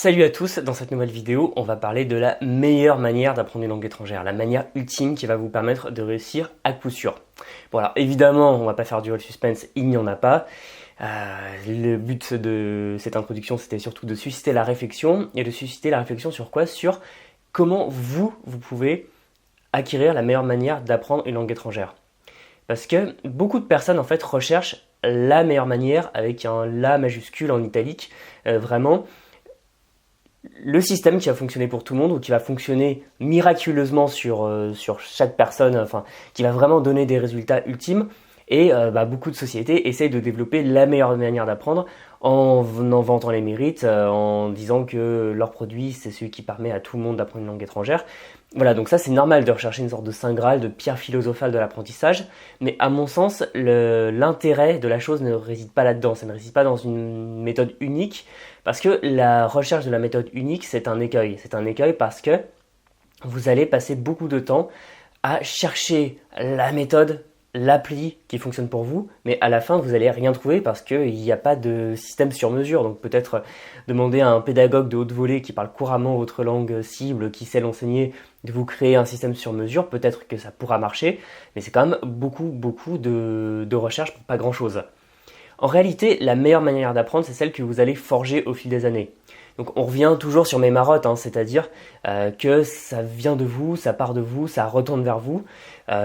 Salut à tous, dans cette nouvelle vidéo, on va parler de la meilleure manière d'apprendre une langue étrangère, la manière ultime qui va vous permettre de réussir à coup sûr. Bon alors évidemment, on va pas faire du all suspense, il n'y en a pas. Le but de cette introduction, c'était surtout de susciter la réflexion, et de susciter la réflexion sur quoi? Sur comment vous pouvez acquérir la meilleure manière d'apprendre une langue étrangère. Parce que beaucoup de personnes en fait recherchent la meilleure manière avec un la majuscule en italique, vraiment le système qui va fonctionner pour tout le monde ou qui va fonctionner miraculeusement sur chaque personne, enfin, qui va vraiment donner des résultats ultimes. Et beaucoup de sociétés essayent de développer la meilleure manière d'apprendre en vantant les mérites, en disant que leur produit c'est celui qui permet à tout le monde d'apprendre une langue étrangère. Voilà, donc ça c'est normal de rechercher une sorte de saint graal, de pierre philosophale de l'apprentissage, mais à mon sens, l'intérêt de la chose ne réside pas là-dedans, ça ne réside pas dans une méthode unique, parce que la recherche de la méthode unique c'est un écueil. C'est un écueil parce que vous allez passer beaucoup de temps à chercher la méthode, l'appli qui fonctionne pour vous, mais à la fin vous allez rien trouver parce qu'il n'y a pas de système sur mesure. Donc peut-être demander à un pédagogue de haute volée qui parle couramment votre langue cible, qui sait l'enseigner, de vous créer un système sur mesure, peut-être que ça pourra marcher, mais c'est quand même beaucoup de recherche pour pas grand chose. En réalité, la meilleure manière d'apprendre, c'est celle que vous allez forger au fil des années. Donc on revient toujours sur mes marottes, c'est-à-dire que ça vient de vous, ça part de vous, ça retourne vers vous.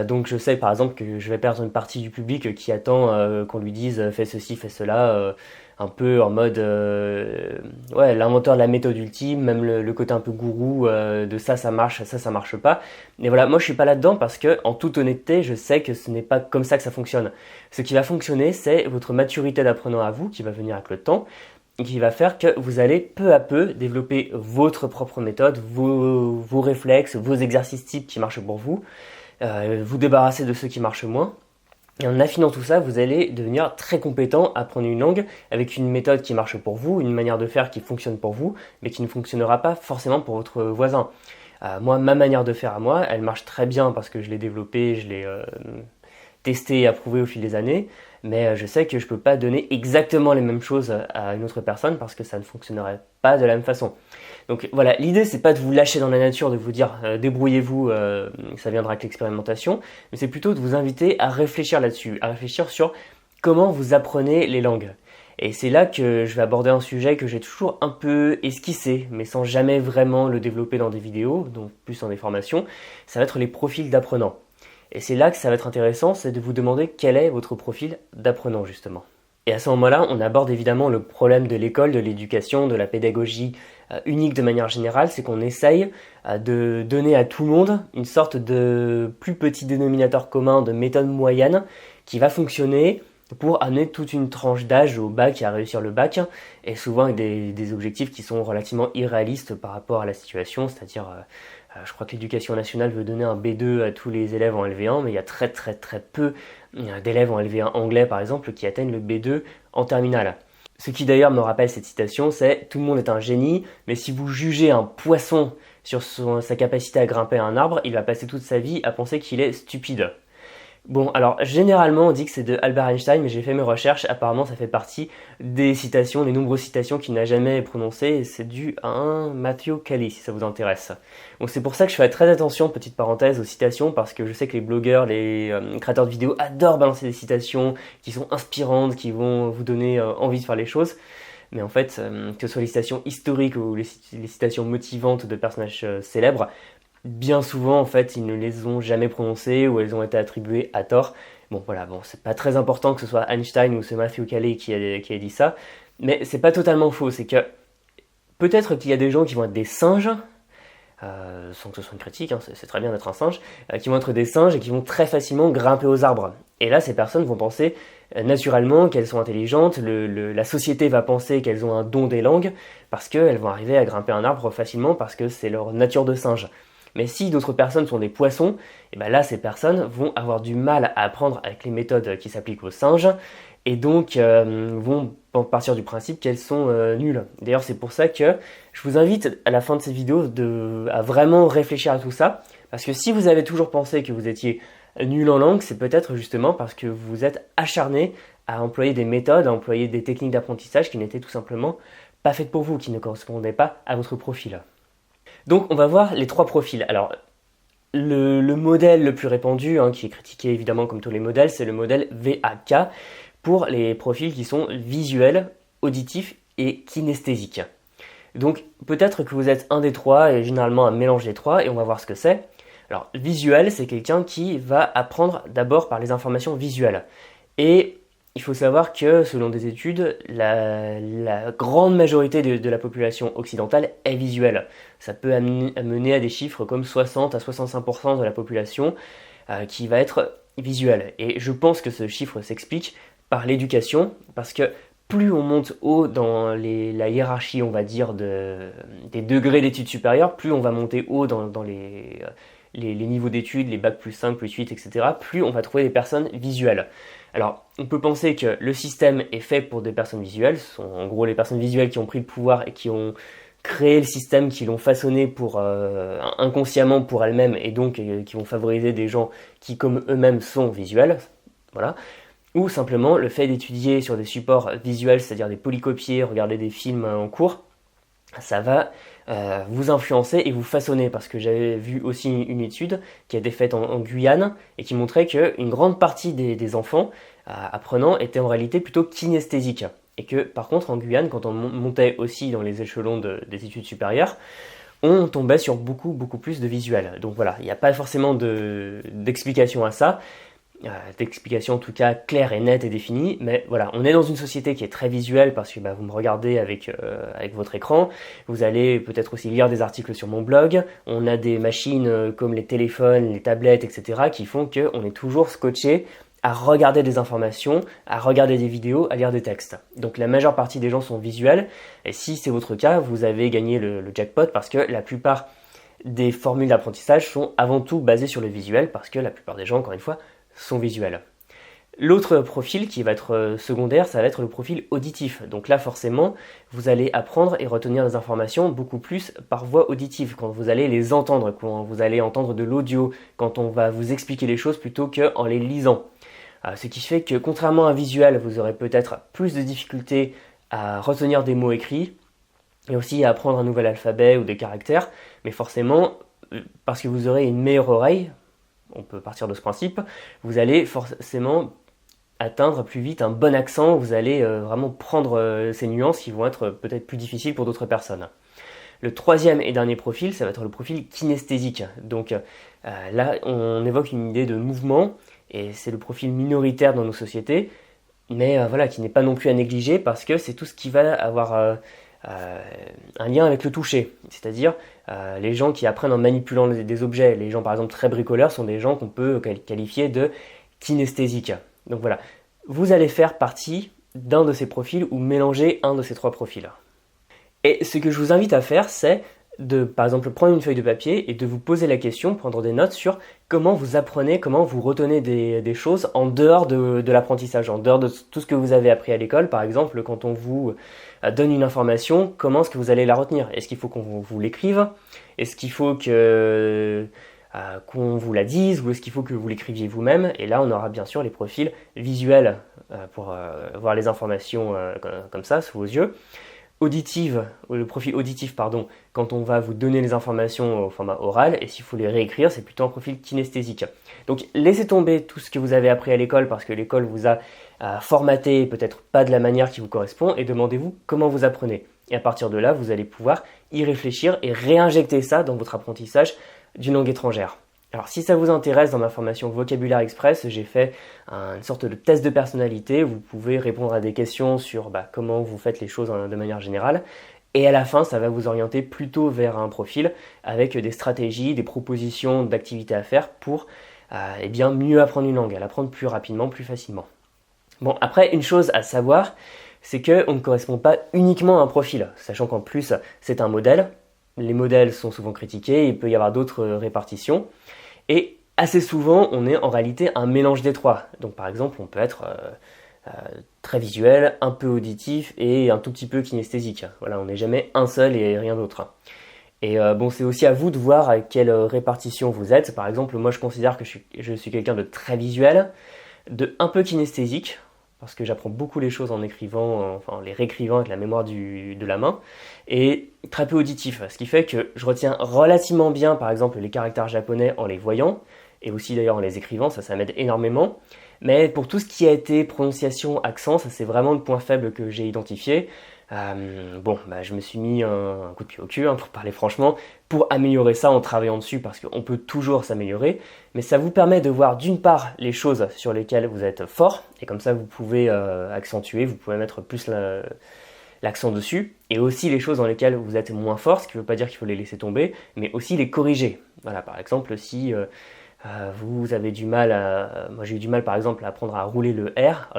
Donc je sais par exemple que je vais perdre une partie du public qui attend qu'on lui dise fais ceci, fais cela, un peu en mode l'inventeur de la méthode ultime, même le côté un peu gourou de ça marche, ça marche pas. Mais voilà, moi je suis pas là-dedans parce que en toute honnêteté, je sais que ce n'est pas comme ça que ça fonctionne. Ce qui va fonctionner, c'est votre maturité d'apprenant à vous qui va venir avec le temps, qui va faire que vous allez peu à peu développer votre propre méthode, vos réflexes, vos exercices types qui marchent pour vous, vous débarrasser de ceux qui marchent moins. Et en affinant tout ça, vous allez devenir très compétent à apprendre une langue avec une méthode qui marche pour vous, une manière de faire qui fonctionne pour vous, mais qui ne fonctionnera pas forcément pour votre voisin. Moi, ma manière de faire à moi, elle marche très bien parce que je l'ai développée, je l'ai testé et approuvé au fil des années, mais je sais que je peux pas donner exactement les mêmes choses à une autre personne parce que ça ne fonctionnerait pas de la même façon. Donc voilà, l'idée c'est pas de vous lâcher dans la nature, de vous dire débrouillez-vous, ça viendra avec l'expérimentation, mais c'est plutôt de vous inviter à réfléchir là-dessus, à réfléchir sur comment vous apprenez les langues. Et c'est là que je vais aborder un sujet que j'ai toujours un peu esquissé, mais sans jamais vraiment le développer dans des vidéos, donc plus dans des formations, ça va être les profils d'apprenants. Et c'est là que ça va être intéressant, c'est de vous demander quel est votre profil d'apprenant justement. Et à ce moment-là, on aborde évidemment le problème de l'école, de l'éducation, de la pédagogie unique de manière générale, c'est qu'on essaye de donner à tout le monde une sorte de plus petit dénominateur commun, de méthode moyenne qui va fonctionner pour amener toute une tranche d'âge au bac et à réussir le bac, et souvent avec des objectifs qui sont relativement irréalistes par rapport à la situation, c'est-à-dire je crois que l'éducation nationale veut donner un B2 à tous les élèves en LV1, mais il y a très peu d'élèves en LV1 anglais par exemple qui atteignent le B2 en terminale. Ce qui d'ailleurs me rappelle cette citation, c'est « Tout le monde est un génie, mais si vous jugez un poisson sur sa capacité à grimper à un arbre, il va passer toute sa vie à penser qu'il est stupide ». Bon, alors généralement on dit que c'est de Albert Einstein, mais j'ai fait mes recherches, apparemment ça fait partie des citations, des nombreuses citations qu'il n'a jamais prononcées, et c'est dû à un Matthew Kelly, si ça vous intéresse. Donc c'est pour ça que je fais très attention, petite parenthèse, aux citations, parce que je sais que les blogueurs, les créateurs de vidéos adorent balancer des citations qui sont inspirantes, qui vont vous donner envie de faire les choses. Mais en fait, que ce soit les citations historiques ou les citations motivantes de personnages célèbres, bien souvent, en fait, ils ne les ont jamais prononcées ou elles ont été attribuées à tort. Bon, voilà, c'est pas très important que ce soit Einstein ou ce Matthew Kelly qui a dit ça, mais c'est pas totalement faux. C'est que peut-être qu'il y a des gens qui vont être des singes, sans que ce soit une critique, c'est très bien d'être un singe, qui vont être des singes et qui vont très facilement grimper aux arbres. Et là, ces personnes vont penser naturellement qu'elles sont intelligentes, la société va penser qu'elles ont un don des langues, parce qu'elles vont arriver à grimper un arbre facilement, parce que c'est leur nature de singe. Mais si d'autres personnes sont des poissons, et ben là ces personnes vont avoir du mal à apprendre avec les méthodes qui s'appliquent aux singes, et donc vont partir du principe qu'elles sont nulles. D'ailleurs c'est pour ça que je vous invite à la fin de cette vidéo à vraiment réfléchir à tout ça, parce que si vous avez toujours pensé que vous étiez nul en langue, c'est peut-être justement parce que vous êtes acharné à employer des méthodes, à employer des techniques d'apprentissage qui n'étaient tout simplement pas faites pour vous, qui ne correspondaient pas à votre profil. Donc on va voir les 3 profils. Alors le modèle le plus répandu, qui est critiqué évidemment comme tous les modèles, c'est le modèle VAK pour les profils qui sont visuels, auditifs et kinesthésiques. Donc peut-être que vous êtes un des 3 et généralement un mélange des 3 et on va voir ce que c'est. Alors visuel, c'est quelqu'un qui va apprendre d'abord par les informations visuelles. Et il faut savoir que selon des études, la grande majorité de la population occidentale est visuelle. Ça peut amener à des chiffres comme 60 à 65% de la population qui va être visuelle. Et je pense que ce chiffre s'explique par l'éducation, parce que plus on monte haut dans la hiérarchie, on va dire, des degrés d'études supérieures, plus on va monter haut dans les niveaux d'études, les bacs plus 5, plus 8, etc., plus on va trouver des personnes visuelles. Alors, on peut penser que le système est fait pour des personnes visuelles. Ce sont en gros les personnes visuelles qui ont pris le pouvoir et qui ont créé le système, qui l'ont façonné inconsciemment pour elles-mêmes et donc qui vont favoriser des gens qui, comme eux-mêmes, sont visuels. Voilà. Ou simplement le fait d'étudier sur des supports visuels, c'est-à-dire des polycopiés, regarder des films en cours, ça va vous influencer et vous façonner, parce que j'avais vu aussi une étude qui a été faite en Guyane et qui montrait qu'une grande partie des enfants apprenants étaient en réalité plutôt kinesthésiques, et que par contre en Guyane, quand on montait aussi dans les échelons des études supérieures, on tombait sur beaucoup plus de visuels. Donc voilà, il n'y a pas forcément d'explication à ça, d'explication en tout cas claire et nette et définie, mais voilà, on est dans une société qui est très visuelle parce que vous me regardez avec votre écran, vous allez peut-être aussi lire des articles sur mon blog, on a des machines comme les téléphones, les tablettes, etc. qui font qu'on est toujours scotché à regarder des informations, à regarder des vidéos, à lire des textes. Donc la majeure partie des gens sont visuels, et si c'est votre cas, vous avez gagné le jackpot, parce que la plupart des formules d'apprentissage sont avant tout basées sur le visuel, parce que la plupart des gens, encore une fois, sont visuels. L'autre profil qui va être secondaire, ça va être le profil auditif. Donc là, forcément, vous allez apprendre et retenir des informations beaucoup plus par voie auditive, quand vous allez les entendre, quand vous allez entendre de l'audio, quand on va vous expliquer les choses plutôt qu'en les lisant. Ce qui fait que, contrairement à un visuel, vous aurez peut-être plus de difficultés à retenir des mots écrits et aussi à apprendre un nouvel alphabet ou des caractères, mais forcément, parce que vous aurez une meilleure oreille, on peut partir de ce principe, vous allez forcément atteindre plus vite un bon accent, vous allez vraiment prendre ces nuances qui vont être peut-être plus difficiles pour d'autres personnes. Le troisième et dernier profil, ça va être le profil kinesthésique. Donc là, on évoque une idée de mouvement, et c'est le profil minoritaire dans nos sociétés, mais voilà, qui n'est pas non plus à négliger, parce que c'est tout ce qui va avoir un lien avec le toucher, c'est-à-dire les gens qui apprennent en manipulant des objets. Les gens par exemple très bricoleurs sont des gens qu'on peut qualifier de kinesthésiques. Donc voilà, vous allez faire partie d'un de ces profils ou mélanger un de ces 3 profils. Et ce que je vous invite à faire, c'est de par exemple prendre une feuille de papier et de vous poser la question, prendre des notes sur comment vous apprenez, comment vous retenez des choses en dehors de l'apprentissage, en dehors de tout ce que vous avez appris à l'école. Par exemple, quand on vous donne une information, comment est-ce que vous allez la retenir? Est-ce qu'il faut qu'on vous l'écrive? Est-ce qu'il faut qu'on vous la dise, ou est-ce qu'il faut que vous l'écriviez vous-même? Et là, on aura bien sûr les profils visuels pour voir les informations comme ça, sous vos yeux. Le profil auditif, quand on va vous donner les informations au format oral, et s'il faut les réécrire, c'est plutôt un profil kinesthésique. Donc laissez tomber tout ce que vous avez appris à l'école, parce que l'école vous a formaté, peut-être pas de la manière qui vous correspond, et demandez-vous comment vous apprenez. Et à partir de là, vous allez pouvoir y réfléchir et réinjecter ça dans votre apprentissage d'une langue étrangère. Alors si ça vous intéresse, dans ma formation Vocabulaire Express, j'ai fait une sorte de test de personnalité. Vous pouvez répondre à des questions sur comment vous faites les choses de manière générale. Et à la fin, ça va vous orienter plutôt vers un profil avec des stratégies, des propositions d'activités à faire pour mieux apprendre une langue, à l'apprendre plus rapidement, plus facilement. Bon, après, une chose à savoir, c'est qu'on ne correspond pas uniquement à un profil, sachant qu'en plus, c'est un modèle. Les modèles sont souvent critiqués, il peut y avoir d'autres répartitions. Et assez souvent, on est en réalité un mélange des 3. Donc par exemple, on peut être très visuel, un peu auditif et un tout petit peu kinesthésique. Voilà, on n'est jamais un seul et rien d'autre. Et c'est aussi à vous de voir à quelle répartition vous êtes. Par exemple, moi je considère que je suis quelqu'un de très visuel, de un peu kinesthésique, parce que j'apprends beaucoup les choses en écrivant, enfin en les réécrivant avec la mémoire de la main, et très peu auditif, ce qui fait que je retiens relativement bien par exemple les caractères japonais en les voyant, et aussi d'ailleurs en les écrivant, ça m'aide énormément. Mais pour tout ce qui a été prononciation, accent, ça c'est vraiment le point faible que j'ai identifié. Je me suis mis un coup de pied au cul, pour parler franchement, pour améliorer ça en travaillant dessus, parce qu'on peut toujours s'améliorer, mais ça vous permet de voir d'une part les choses sur lesquelles vous êtes fort, et comme ça vous pouvez accentuer, vous pouvez mettre plus l'accent dessus, et aussi les choses dans lesquelles vous êtes moins fort, ce qui ne veut pas dire qu'il faut les laisser tomber, mais aussi les corriger. Voilà, par exemple, si vous avez du mal moi j'ai eu du mal par exemple à apprendre à rouler le R,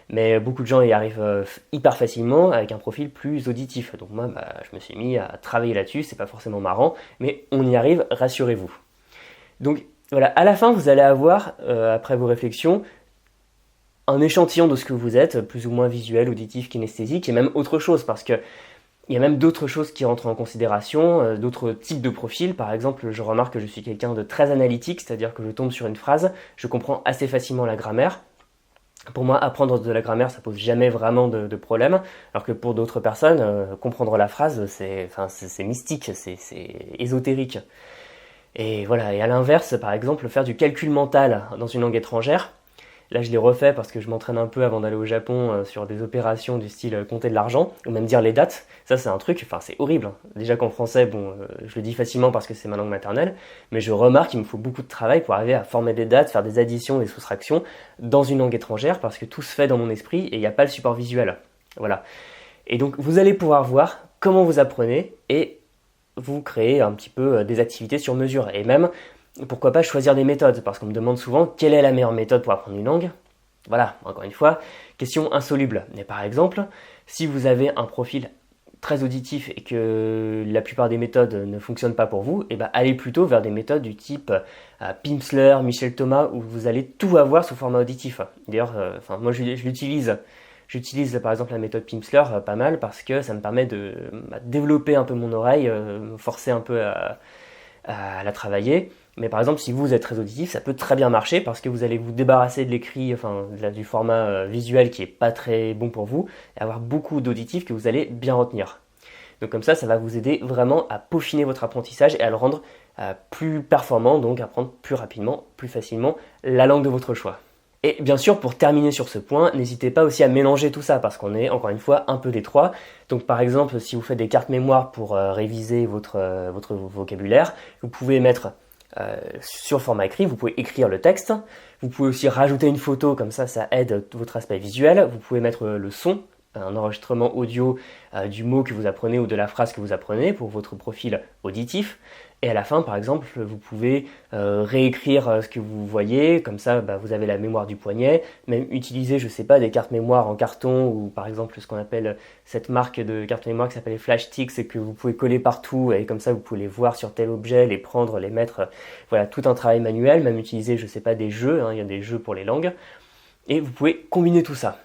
mais beaucoup de gens y arrivent hyper facilement avec un profil plus auditif. Donc moi, je me suis mis à travailler là-dessus, c'est pas forcément marrant, mais on y arrive, rassurez-vous. Donc voilà, à la fin, vous allez avoir, après vos réflexions, un échantillon de ce que vous êtes, plus ou moins visuel, auditif, kinesthésique, et même autre chose, parce que il y a même d'autres choses qui rentrent en considération, d'autres types de profils. Par exemple, je remarque que je suis quelqu'un de très analytique, c'est-à-dire que je tombe sur une phrase, je comprends assez facilement la grammaire. Pour moi, apprendre de la grammaire, ça pose jamais vraiment de problème, alors que pour d'autres personnes, comprendre la phrase, c'est mystique, c'est ésotérique. Et voilà, et à l'inverse, par exemple, faire du calcul mental dans une langue étrangère, là je l'ai refait parce que je m'entraîne un peu avant d'aller au Japon sur des opérations du style compter de l'argent, ou même dire les dates, ça c'est un truc, c'est horrible. Déjà qu'en français, je le dis facilement parce que c'est ma langue maternelle, mais je remarque qu'il me faut beaucoup de travail pour arriver à former des dates, faire des additions, des soustractions dans une langue étrangère, parce que tout se fait dans mon esprit et il n'y a pas le support visuel. Voilà. Et donc vous allez pouvoir voir comment vous apprenez et vous créer un petit peu des activités sur mesure. Et même, pourquoi pas choisir des méthodes, parce qu'on me demande souvent quelle est la meilleure méthode pour apprendre une langue. Voilà, encore une fois, question insoluble. Mais par exemple, si vous avez un profil très auditif et que la plupart des méthodes ne fonctionnent pas pour vous, allez plutôt vers des méthodes du type Pimsleur, Michel Thomas, où vous allez tout avoir sous format auditif. D'ailleurs, moi je l'utilise. J'utilise par exemple la méthode Pimsleur pas mal parce que ça me permet de développer un peu mon oreille, me forcer un peu à la travailler. Mais par exemple, si vous êtes très auditif, ça peut très bien marcher parce que vous allez vous débarrasser de l'écrit, du format visuel qui est pas très bon pour vous, et avoir beaucoup d'auditifs que vous allez bien retenir. Donc comme ça va vous aider vraiment à peaufiner votre apprentissage et à le rendre plus performant, donc apprendre plus rapidement, plus facilement la langue de votre choix. Et bien sûr, pour terminer sur ce point, n'hésitez pas aussi à mélanger tout ça parce qu'on est, encore une fois, un peu des trois. Donc par exemple, si vous faites des cartes mémoire pour réviser votre vocabulaire, vous pouvez mettre sur le format écrit, vous pouvez écrire le texte. Vous pouvez aussi rajouter une photo, comme ça aide votre aspect visuel. Vous pouvez mettre le son, un enregistrement audio du mot que vous apprenez ou de la phrase que vous apprenez pour votre profil auditif. Et à la fin, par exemple, vous pouvez réécrire ce que vous voyez, comme ça vous avez la mémoire du poignet, même utiliser, je sais pas, des cartes mémoire en carton, ou par exemple ce qu'on appelle cette marque de cartes mémoire qui s'appelle les Flash Sticks, et que vous pouvez coller partout, et comme ça vous pouvez les voir sur tel objet, les prendre, les mettre, voilà, tout un travail manuel, même utiliser, je sais pas, des jeux, il y a des jeux pour les langues, et vous pouvez combiner tout ça.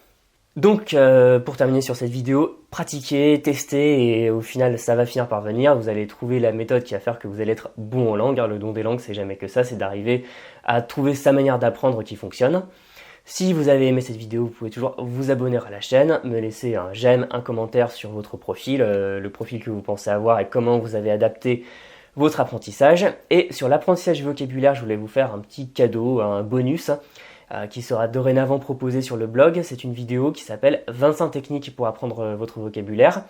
Donc, pour terminer sur cette vidéo, pratiquez, testez, et au final, ça va finir par venir. Vous allez trouver la méthode qui va faire que vous allez être bon en langue. Le don des langues, c'est jamais que ça, c'est d'arriver à trouver sa manière d'apprendre qui fonctionne. Si vous avez aimé cette vidéo, vous pouvez toujours vous abonner à la chaîne, me laisser un j'aime, un commentaire sur votre profil, le profil que vous pensez avoir et comment vous avez adapté votre apprentissage. Et sur l'apprentissage du vocabulaire, je voulais vous faire un petit cadeau, un bonus, qui sera dorénavant proposé sur le blog. C'est une vidéo qui s'appelle 25 techniques pour apprendre votre vocabulaire.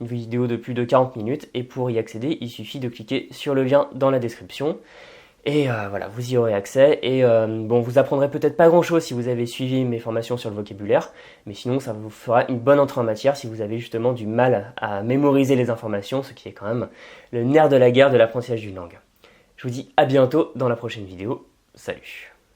Une vidéo de plus de 40 minutes et pour y accéder, il suffit de cliquer sur le lien dans la description. Et voilà, vous y aurez accès. Et vous apprendrez peut-être pas grand-chose si vous avez suivi mes formations sur le vocabulaire, mais sinon ça vous fera une bonne entrée en matière si vous avez justement du mal à mémoriser les informations, ce qui est quand même le nerf de la guerre de l'apprentissage d'une langue. Je vous dis à bientôt dans la prochaine vidéo. Salut!